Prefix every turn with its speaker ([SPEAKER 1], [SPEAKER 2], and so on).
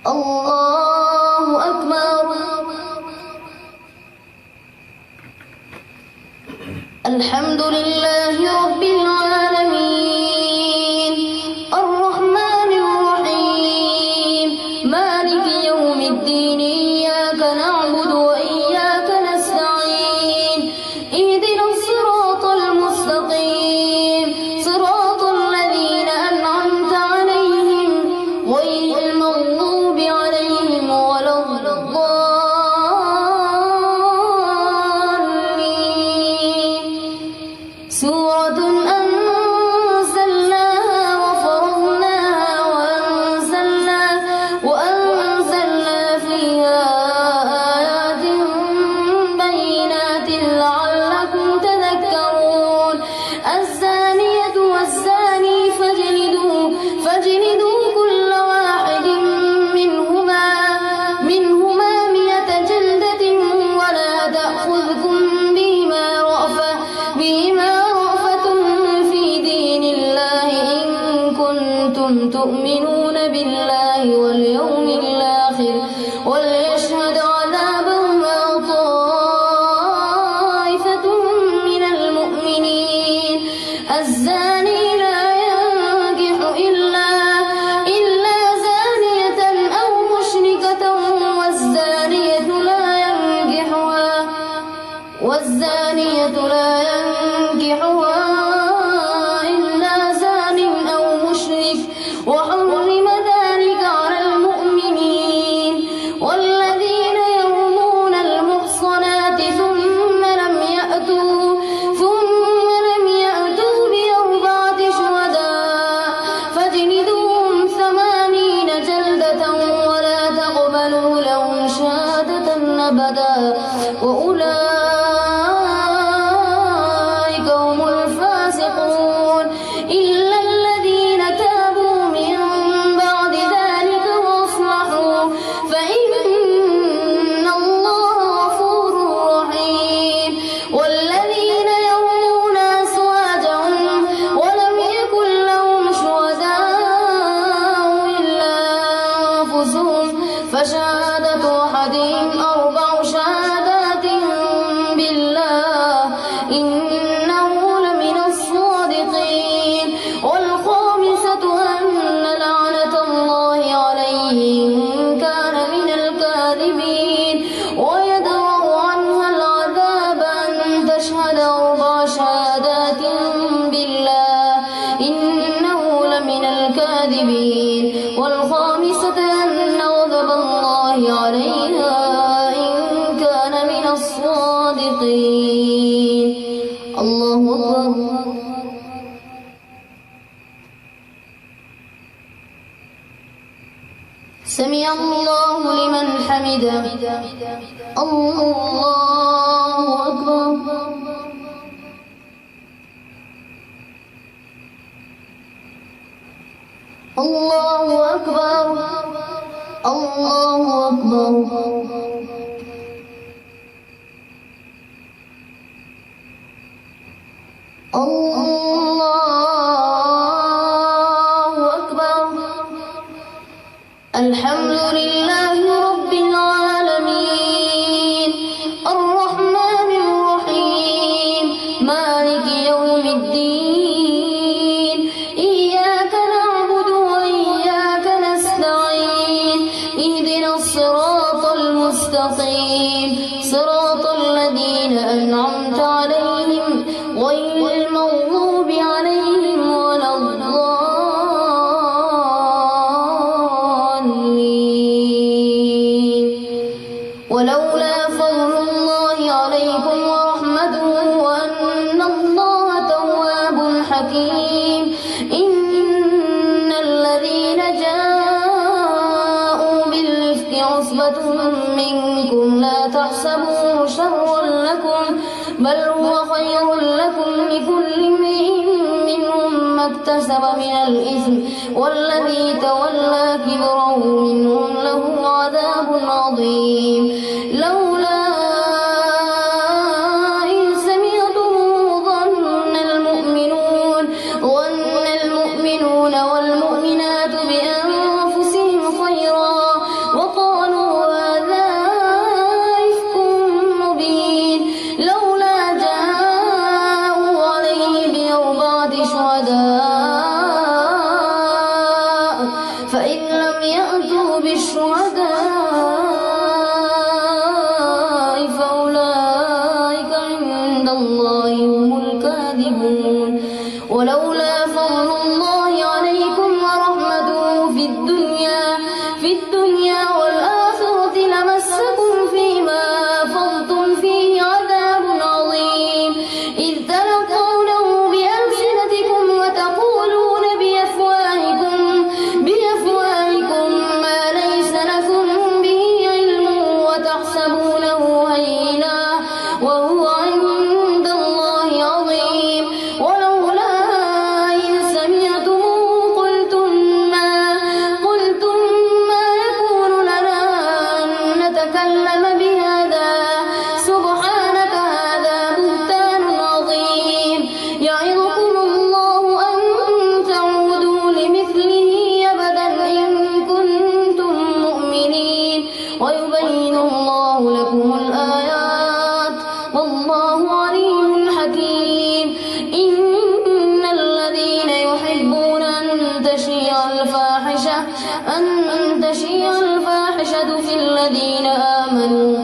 [SPEAKER 1] الله أكبر. الحمد لله رب العالمين الرحمن الرحيم مالك يوم الدين إياك نعبد وإياك نستعين اهدنا الصراط المستقيم صراط الذين أنعمت عليهم غير المغضوب عليهم ولا الضالين. سورة أنزلناها وفرضناها وأنزلنا فيها آيات بينات لعلكم تذكرون. الزانية والزاني فاجلدوا كل واحد منهما 100 جلدة ولا تأخذكم بهما رأفة في دين الله إن كنتم تؤمنون بالله واليوم الآخر وليشهد عذابهما طائفة من المؤمنين. الزاني لا ينكح إلا زانية أو مشركة والزانية لا ينكحها إلا زان أو مشرك وحرم ذلك على المؤمنين. والذين يرمون المحصنات ثم لم يأتوا ب4 شهداء فاجلدوهم 80 جلدة ولا تقبلوا لهم شهادة أبدا وأولئك هم الفاسقون. إلا الذين تابوا من بعد ذلك وأصلحوا فإن الله غفور رحيم. والذين يرمون أزواجهم ولم يكن لهم شهداء إلا أنفسهم فشهادة أحدهم 4 شهادات بالله إنه لمن الصادقين. والخامسة أن لعنة الله عليه إن كان من الكاذبين ويدرأ عنها العذاب أن تشهد 4 شهادات بالله إنه لمن الكاذبين. والخامسة أن غضب الله عليها إن كان من الصادقين. الله أكبر. سمع الله لمن حمده. الله أكبر. الله أكبر. الله أكبر. الله أكبر. الحمد لله رب العالمين الرحمن الرحيم مالك يوم الدين إياك نعبد وإياك نستعين اهدنا الصراط المستقيم صراط الذين أنعمت عليهم غير المغضوب عليهم ولا الضالين. ولولا فضل الله عليكم ورحمته وأن الله تواب حكيم إن الذين جاءوا بالإفك عصبة منكم لا تحسبوه شرا لكم بل هو خير لكم لكل امرئ منهم ما اكتسب من الإثم والذي تولى كبره منهم له عذاب عظيم. لولا إذ سمعتموه ظن المؤمنون والمؤمنات بأنفسهم خيرا يأتوا بالشهداء فأولئك عند الله هم الكاذبون. ولولا فضل الله عليكم ورحمته في الدنيا والآخرة لمسكم فيما أفضتم فيه عذاب عظيم، إذ تلقونه بألسنتكم وتقولون بأفواهكم ما ليس لكم به علم وتحسبونه هينا وهو عند الله عظيم. ولولا إذ سمعتموه قلتم ما يكون لنا أن نتكلم بهذا سبحانك هذا بهتان عظيم. يعظكم الله أن تعودوا لمثله أبدا إن كنتم مؤمنين، ويبين الله لكم الآيات والله عليم حكيم. إن الذين يحبون أن تشيع الفاحشة في الذين آمنوا